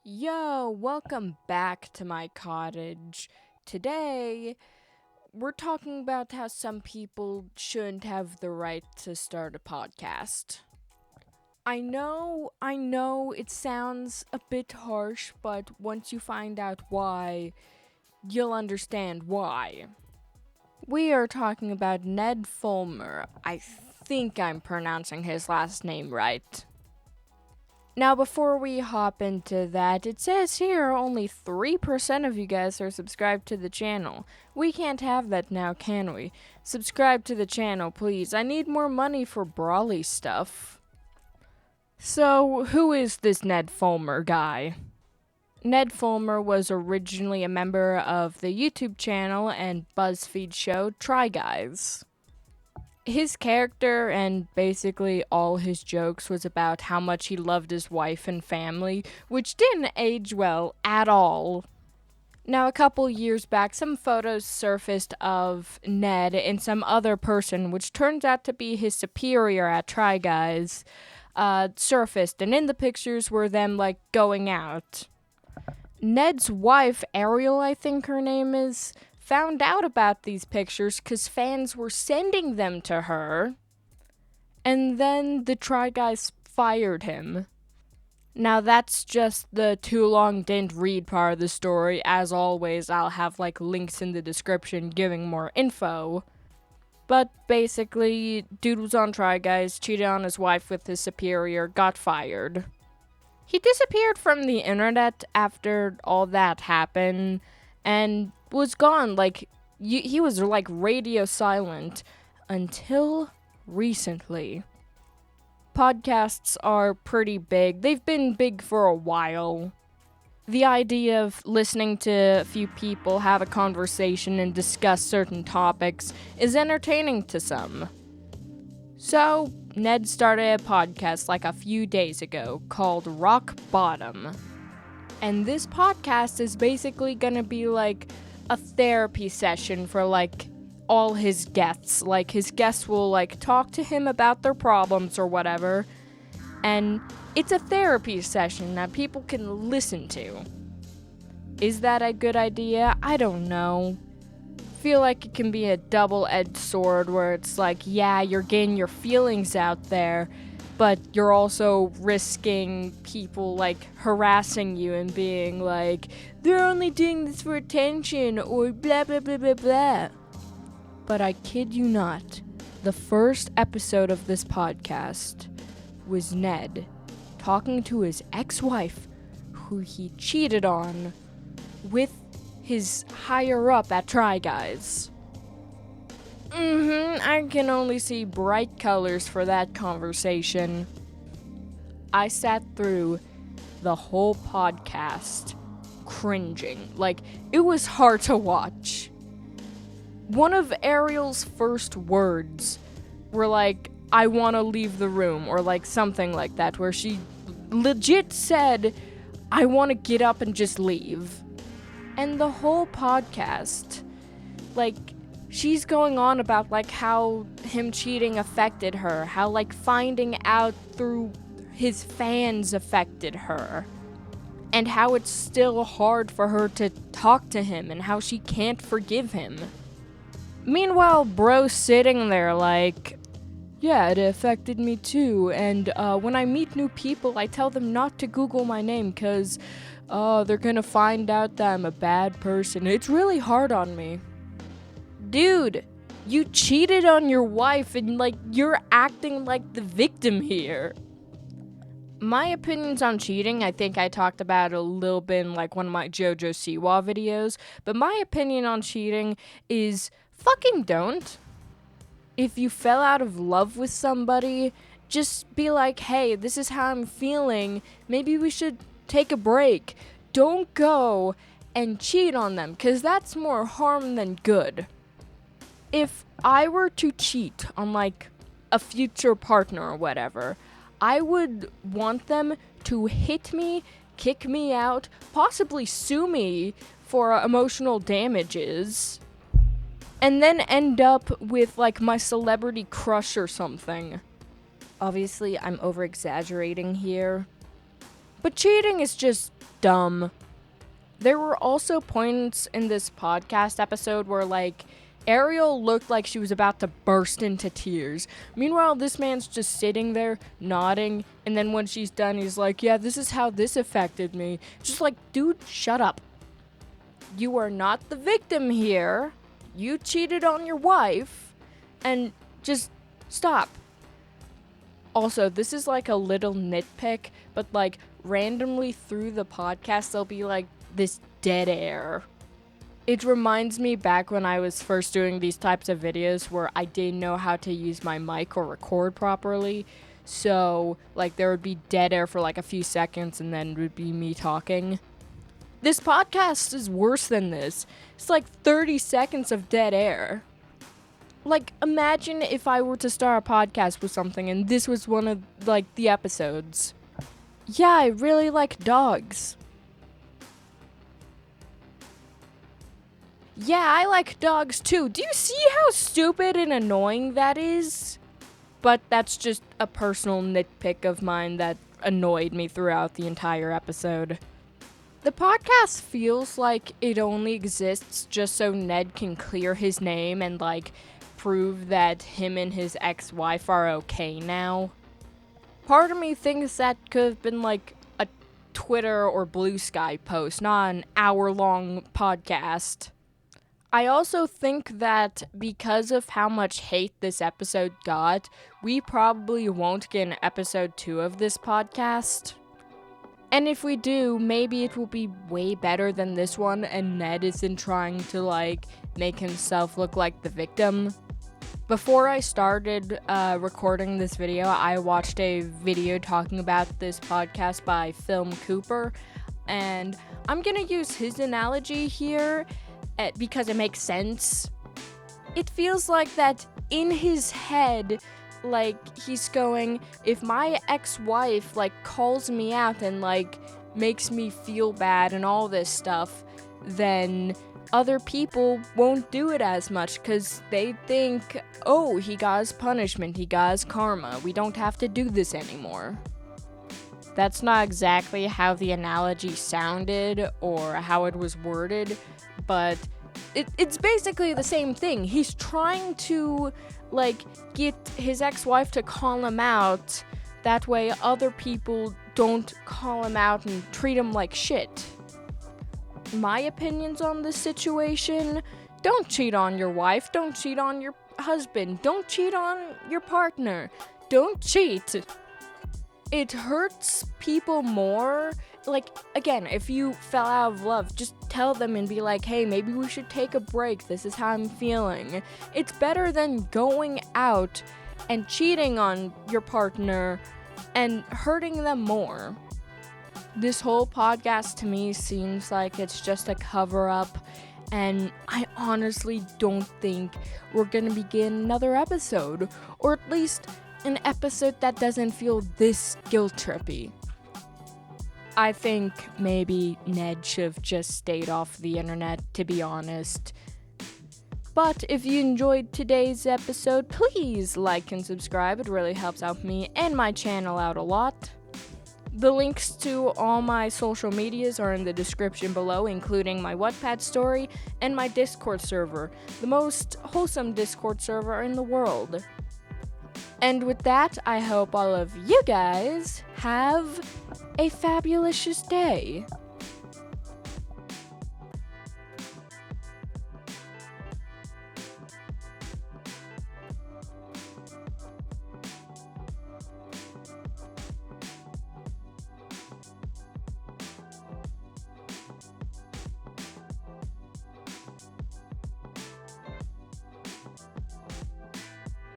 Yo, welcome back to my cottage. Today, we're talking about how some people shouldn't have the right to start a podcast. I know it sounds a bit harsh, but once you find out why, you'll understand why. We are talking about Ned Fulmer. I think I'm pronouncing his last name right. Now, before we hop into that, it says here only 3% of you guys are subscribed to the channel. We can't have that now, can we? Subscribe to the channel, please. I need more money for brawly stuff. So, who is this Ned Fulmer guy? Ned Fulmer was originally a member of the YouTube channel and BuzzFeed show Try Guys. His character and basically all his jokes was about how much he loved his wife and family, which didn't age well at all. Now, a couple years back, some photos surfaced of Ned and some other person, which turns out to be his superior at Try Guys, surfaced, and in the pictures were them, going out. Ned's wife, Ariel, I think her name is, found out about these pictures because fans were sending them to her, and then the Try Guys fired him. Now that's just the too long didn't read part of the story. As always, I'll have links in the description giving more info. But basically, dude was on Try Guys, cheated on his wife with his superior, got fired. He disappeared from the internet after all that happened, and was gone. He was radio silent until recently. Podcasts are pretty big. They've been big for a while. The idea of listening to a few people have a conversation and discuss certain topics is entertaining to some. So, Ned started a podcast a few days ago called Rock Bottom. And this podcast is basically gonna be a therapy session for all his guests. His guests will talk to him about their problems or whatever. And it's a therapy session that people can listen to. Is that a good idea? I don't know. Feel like it can be a double-edged sword where it's yeah, you're getting your feelings out there, but you're also risking people harassing you and being they're only doing this for attention or blah blah blah blah blah. But I kid you not, the first episode of this podcast was Ned talking to his ex-wife who he cheated on with his higher up at Try Guys. I can only see bright colors for that conversation. I sat through the whole podcast cringing. It was hard to watch. One of Ariel's first words were I want to leave the room, or something like that, where she legit said, I want to get up and just leave. And the whole podcast, she's going on about how him cheating affected her, how finding out through his fans affected her, and how it's still hard for her to talk to him and how she can't forgive him. Meanwhile, bro's sitting there yeah, it affected me too, and when I meet new people, I tell them not to Google my name because they're gonna find out that I'm a bad person. It's really hard on me. Dude, you cheated on your wife and you're acting like the victim here. My opinions on cheating, I think I talked about a little bit in one of my JoJo Siwa videos, but my opinion on cheating is fucking don't. If you fell out of love with somebody, just be hey, this is how I'm feeling. Maybe we should take a break. Don't go and cheat on them, because that's more harm than good. If I were to cheat on a future partner or whatever, I would want them to hit me, kick me out, possibly sue me for emotional damages, and then end up with my celebrity crush or something. Obviously, I'm over exaggerating here, but cheating is just dumb. There were also points in this podcast episode where, like, Ariel looked like she was about to burst into tears. Meanwhile, this man's just sitting there, nodding, and then when she's done, he's like, yeah, this is how this affected me. Just like, dude, shut up. You are not the victim here. You cheated on your wife, and just stop. Also, this is like a little nitpick, but like, randomly through the podcast, there'll be like this dead air. It reminds me back when I was first doing these types of videos where I didn't know how to use my mic or record properly. So, like, there would be dead air for like a few seconds and then it would be me talking. This podcast is worse than this. It's like 30 seconds of dead air. Like, imagine if I were to start a podcast with something and this was one of, like, the episodes. Yeah, I really like dogs. Yeah, I like dogs too. Do you see how stupid and annoying that is? But that's just a personal nitpick of mine that annoyed me throughout the entire episode. The podcast feels like it only exists just so Ned can clear his name and, like, prove that him and his ex-wife are okay now. Part of me thinks that could have been, like, a Twitter or Blue Sky post, not an hour-long podcast. I also think that because of how much hate this episode got, we probably won't get an episode 2 of this podcast. And if we do, maybe it will be way better than this one and Ned isn't trying to, like, make himself look like the victim. Before I started recording this video, I watched a video talking about this podcast by Film Cooper, and I'm gonna use his analogy here because it makes sense. It feels like that in his head, like, he's going, if my ex-wife, like, calls me out and, like, makes me feel bad and all this stuff, then other people won't do it as much because they think, oh, he got his punishment, he got his karma, we don't have to do this anymore. That's not exactly how the analogy sounded or how it was worded, but it's basically the same thing. He's trying to, like, get his ex-wife to call him out. That way other people don't call him out and treat him like shit. My opinions on this situation: don't cheat on your wife, don't cheat on your husband, don't cheat on your partner, don't cheat. It hurts people more. Like, again, if you fell out of love, just tell them and be like, hey, maybe we should take a break, this is how I'm feeling. It's better than going out and cheating on your partner and hurting them more. This whole podcast to me seems like it's just a cover-up, and I honestly don't think we're gonna be getting another episode, or at least an episode that doesn't feel this guilt-trippy. I think maybe Ned should have just stayed off the internet, to be honest. But if you enjoyed today's episode, please like and subscribe. It really helps out me and my channel out a lot. The links to all my social medias are in the description below, including my Wattpad story and my Discord server, the most wholesome Discord server in the world. And with that, I hope all of you guys have a fabulous day.